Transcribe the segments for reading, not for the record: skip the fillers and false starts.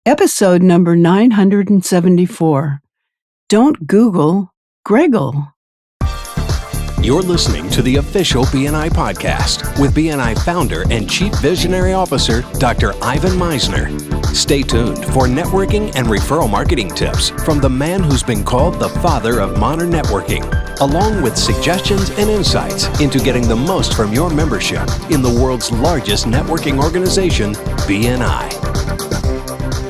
Episode number 974. Don't Google Greggle. You're listening to the official BNI podcast with BNI founder and Chief Visionary Officer, Dr. Ivan Misner. Stay tuned for networking and referral marketing tips from the man who's been called the father of modern networking, along with suggestions and insights into getting the most from your membership in the world's largest networking organization, BNI.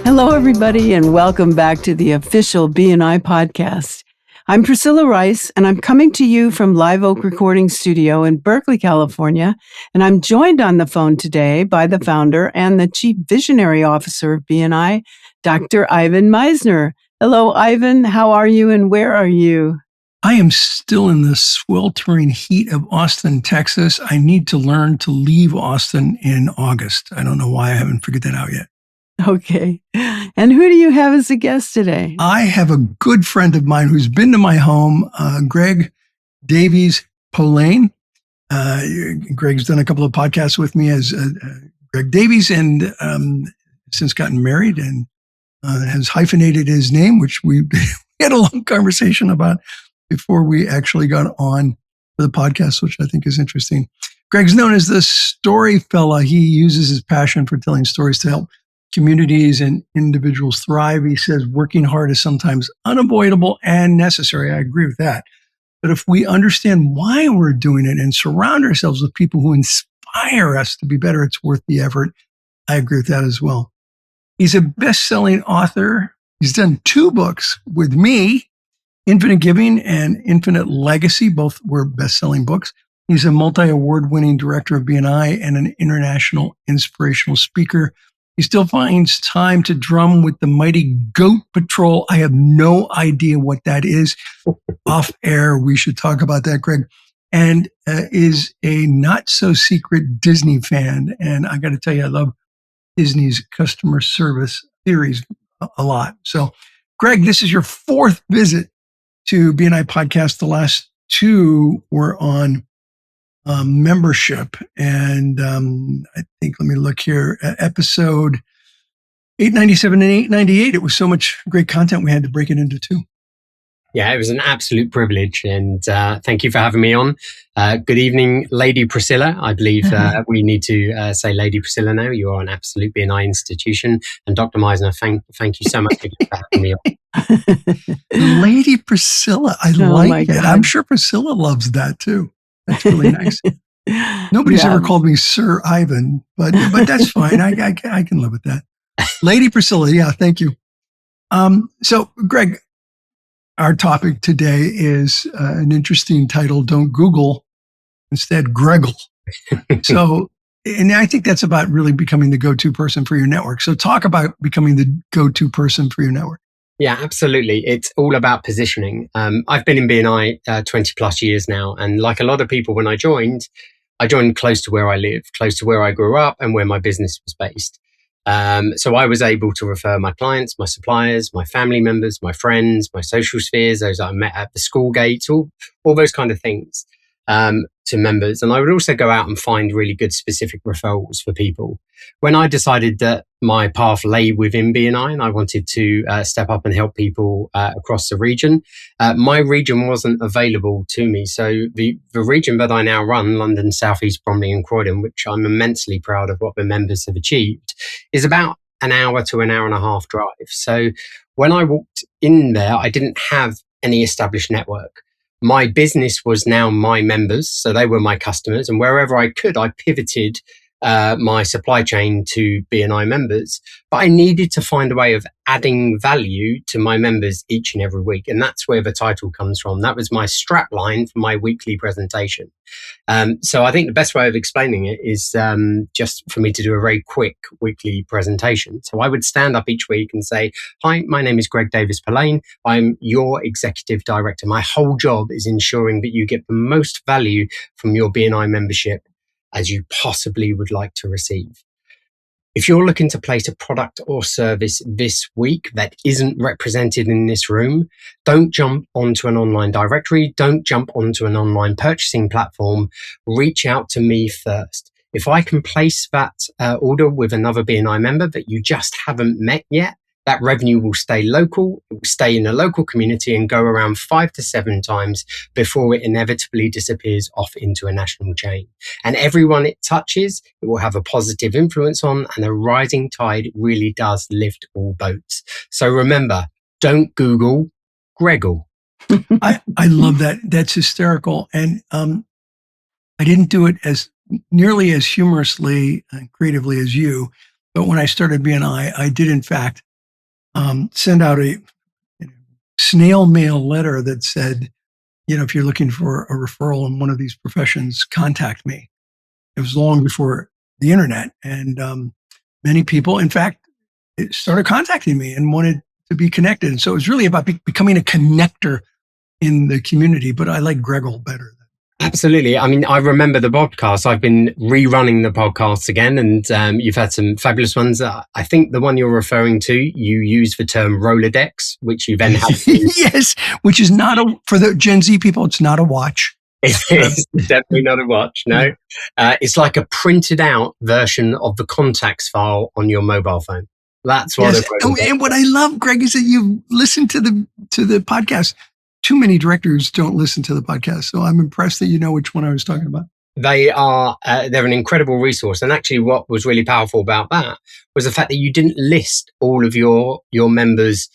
Hello, everybody, and welcome back to the official BNI podcast. I'm Priscilla Rice, and I'm coming to you from Live Oak Recording Studio in Berkeley, California, and I'm joined on the phone today by the founder and the Chief Visionary Officer of BNI, Dr. Ivan Misner. Hello, Ivan. How are you, and where are you? I am still in the sweltering heat of Austin, Texas. I need to learn to leave Austin in August. I don't know why I haven't figured that out yet. Okay. And who do you have as a guest today? I have a good friend of mine who's been to my home, Greg Davies Polane. Greg's done a couple of podcasts with me as Greg Davies, and since gotten married and has hyphenated his name, which we had a long conversation about before we actually got on for the podcast, which I think is interesting. Greg's known as the story fella. He uses his passion for telling stories to help communities and individuals thrive. He says working hard is sometimes unavoidable and necessary. I agree with that. But if we understand why we're doing it and surround ourselves with people who inspire us to be better, it's worth the effort. I agree with that as well. He's a best-selling author. He's done 2 books with me, Infinite Giving and Infinite Legacy. Both were best-selling books. He's a multi-award-winning director of BNI and an international inspirational speaker. He still finds time to drum with the mighty Goat Patrol. I have no idea what that is. Off air, we should talk about that, Greg. And is a not-so-secret Disney fan. And I got to tell you, I love Disney's customer service theories a lot. So, Greg, this is your 4th visit to BNI Podcast. The last 2 were on membership. And I think, let me look here, episode 897 and 898. It was so much great content, we had to break it into 2. Yeah, it was an absolute privilege. And thank you for having me on. Good evening, Lady Priscilla. I believe we need to say Lady Priscilla now. You are an absolute BNI institution. And Dr. Misner, thank you so much for having me on. Lady Priscilla, I like it. I'm sure Priscilla loves that too. That's really nice. Nobody's ever called me Sir Ivan, but that's fine. I can live with that. Lady Priscilla, yeah, thank you. So, Greg, our topic today is an interesting title, Don't Google, instead Greggle. So, and I think that's about really becoming the go-to person for your network. So talk about becoming the go-to person for your network. Yeah, absolutely. It's all about positioning. I've been in BNI 20 plus years now. And like a lot of people, when I joined close to where I live, close to where I grew up and where my business was based. So I was able to refer my clients, my suppliers, my family members, my friends, my social spheres, those I met at the school gates, all those kind of things to members. And I would also go out and find really good specific referrals for people. When I decided that my path lay within BNI and I wanted to step up and help people across the region, my region wasn't available to me. So the region that I now run, London, South East, Bromley and Croydon, which I'm immensely proud of what the members have achieved, is about an hour to an hour and a half drive. So when I walked in there, I didn't have any established network. My business was now my members, so they were my customers. And wherever I could, I pivoted my supply chain to BNI members. But I needed to find a way of adding value to my members each and every week. And that's where the title comes from. That was my strap line for my weekly presentation. So I think the best way of explaining it is just for me to do a very quick weekly presentation. So I would stand up each week and say, hi, my name is Greg Davies Polane. I'm your executive director. My whole job is ensuring that you get the most value from your BNI membership as you possibly would like to receive. If you're looking to place a product or service this week that isn't represented in this room, don't jump onto an online directory. Don't jump onto an online purchasing platform. Reach out to me first. If I can place that order with another BNI member that you just haven't met yet, that revenue will stay local, it will stay in the local community and go around 5 to 7 times before it inevitably disappears off into a national chain. And everyone it touches, it will have a positive influence on, and a rising tide really does lift all boats. So remember, don't Google, Greggle. I love that. That's hysterical. And I didn't do it as nearly as humorously and creatively as you. But when I started BNI, I did in fact send out a snail mail letter that said, if you're looking for a referral in one of these professions, contact me. It was long before the internet. And many people, in fact, started contacting me and wanted to be connected. And so it was really about becoming a connector in the community. But I like Greggle better. Absolutely. I mean, I remember the podcast. I've been rerunning the podcasts again, and you've had some fabulous ones. I think the one you're referring to, you use the term Rolodex, which you then have to... Yes, which is not for the Gen Z people, it's not a watch. It is definitely not a watch, no. It's like a printed out version of the contacts file on your mobile phone. That's what it is. And what I love, Greg, is that you listen to the podcast. Too many directors don't listen to the podcast. So I'm impressed that you know which one I was talking about. They're an incredible resource. And actually what was really powerful about that was the fact that you didn't list all of your members'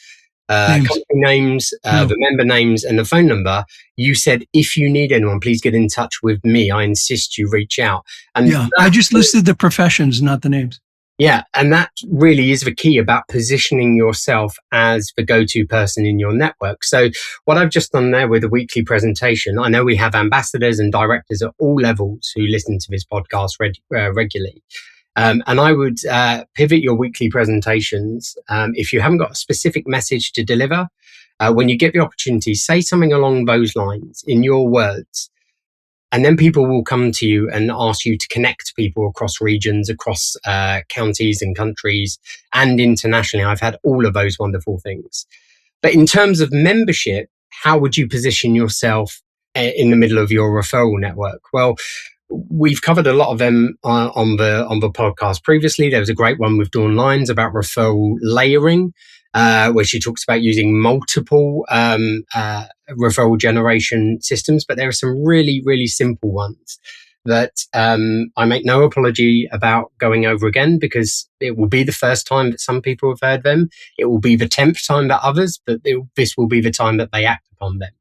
company names, the member names and the phone number. You said, if you need anyone, please get in touch with me. I insist you reach out. And I just listed the professions, not the names. Yeah, and that really is the key about positioning yourself as the go-to person in your network. So what I've just done there with the weekly presentation, I know we have ambassadors and directors at all levels who listen to this podcast regularly. And I would pivot your weekly presentations. If you haven't got a specific message to deliver, when you get the opportunity, say something along those lines in your words. And then people will come to you and ask you to connect people across regions, across counties and countries, and internationally. I've had all of those wonderful things. But in terms of membership, how would you position yourself in the middle of your referral network? Well, we've covered a lot of them on the podcast previously. There was a great one with Dawn Lyons about referral layering, where she talks about using multiple referral generation systems, but there are some really, really simple ones that I make no apology about going over again, because it will be the first time that some people have heard them. It will be the 10th time that others, but this will be the time that they act upon them.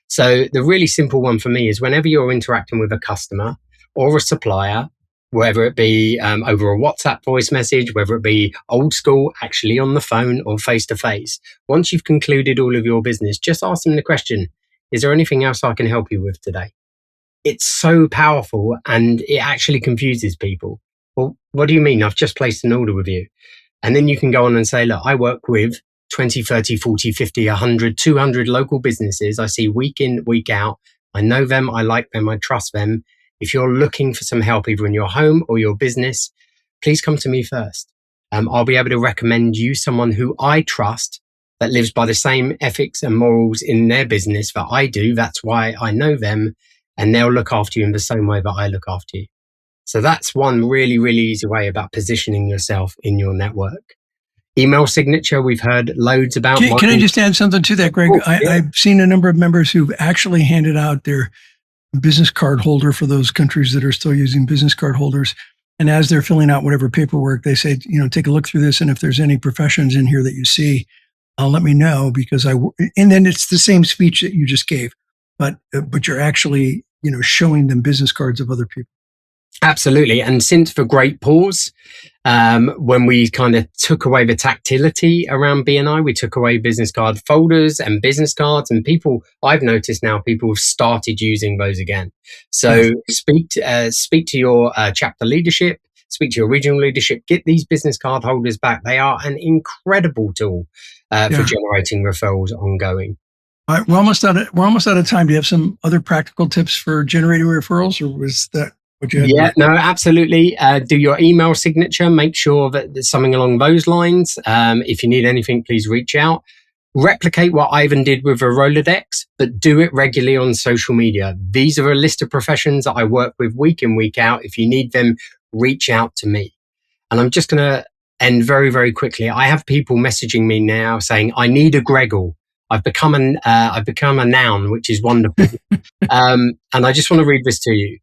So the really simple one for me is whenever you're interacting with a customer or a supplier, whether it be over a WhatsApp voice message, whether it be old school, actually on the phone or face to face, once you've concluded all of your business, just ask them the question, is there anything else I can help you with today? It's so powerful and it actually confuses people. Well, what do you mean? I've just placed an order with you. And then you can go on and say, look, I work with 20, 30, 40, 50, 100, 200 local businesses. I see week in, week out. I know them. I like them. I trust them. If you're looking for some help either in your home or your business, please come to me first. I'll be able to recommend you someone who I trust that lives by the same ethics and morals in their business that I do. That's why I know them, and they'll look after you in the same way that I look after you. So that's one really, really easy way about positioning yourself in your network. Email signature, we've heard loads about. Can I just add something to that, Greg? I've seen a number of members who've actually handed out their business card holder for those countries that are still using business card holders. And as they're filling out whatever paperwork, they say, take a look through this. And if there's any professions in here that you see, let me know, because and then it's the same speech that you just gave, but you're actually, showing them business cards of other people. Absolutely. And since the great pause, when we kind of took away the tactility around BNI, we took away business card folders and business cards, and I've noticed now people have started using those again. So speak to your chapter leadership, speak to your regional leadership, get these business card holders back. They are an incredible tool for generating referrals ongoing. All right, we're almost out of time. Do you have some other practical tips for generating referrals, or was that what you had? Yeah, no, absolutely. Do your email signature. Make sure that there's something along those lines. If you need anything, please reach out. Replicate what Ivan did with a Rolodex, but do it regularly on social media. These are a list of professions that I work with week in, week out. If you need them, reach out to me. And I'm just going to end very, very quickly. I have people messaging me now saying, I need a Greggle. I've become a noun, which is wonderful. And I just want to read this to you.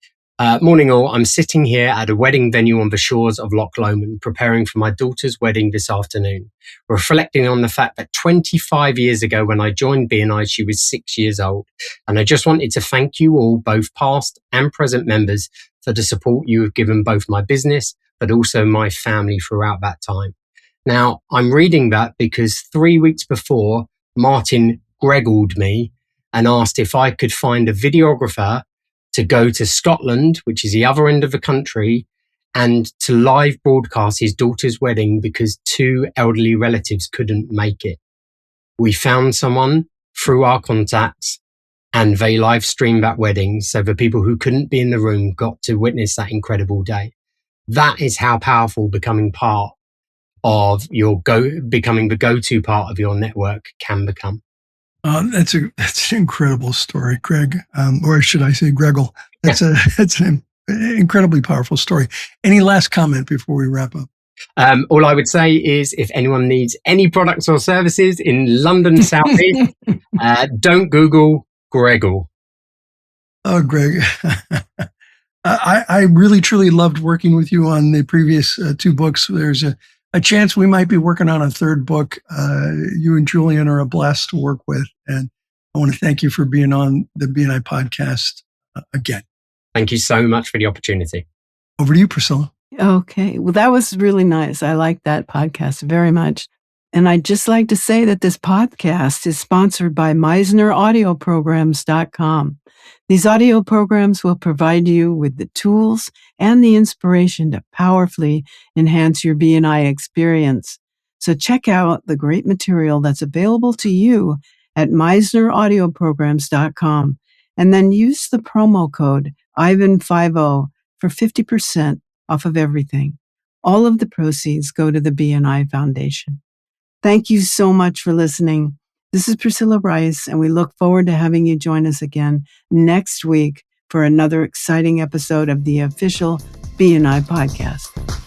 Morning all, I'm sitting here at a wedding venue on the shores of Loch Lomond, preparing for my daughter's wedding this afternoon, reflecting on the fact that 25 years ago when I joined B&I, she was 6 years old. And I just wanted to thank you all, both past and present members, for the support you have given both my business, but also my family throughout that time. Now, I'm reading that because 3 weeks before, Martin Greggled me and asked if I could find a videographer to go to Scotland, which is the other end of the country, and to live broadcast his daughter's wedding because 2 elderly relatives couldn't make it. We found someone through our contacts and they live streamed that wedding. So the people who couldn't be in the room got to witness that incredible day. That is how powerful becoming part of becoming the go-to part of your network can become. That's an incredible story, Greg, or should I say Greggle? That's an incredibly powerful story. Any last comment before we wrap up? All I would say is if anyone needs any products or services in London South East, don't Google Greggle. Oh, Greg, I really, truly loved working with you on the previous 2 books. There's a chance we might be working on a 3rd book. You and Julian are a blast to work with. And I want to thank you for being on the B&I podcast again. Thank you so much for the opportunity. Over to you, Priscilla. Okay. Well, that was really nice. I like that podcast very much. And I'd just like to say that this podcast is sponsored by MeisnerAudioPrograms.com. These audio programs will provide you with the tools and the inspiration to powerfully enhance your B&I experience. So check out the great material that's available to you at MeisnerAudioPrograms.com and then use the promo code Ivan50 for 50% off of everything. All of the proceeds go to the B&I Foundation. Thank you so much for listening. This is Priscilla Rice, and we look forward to having you join us again next week for another exciting episode of the official B&I podcast.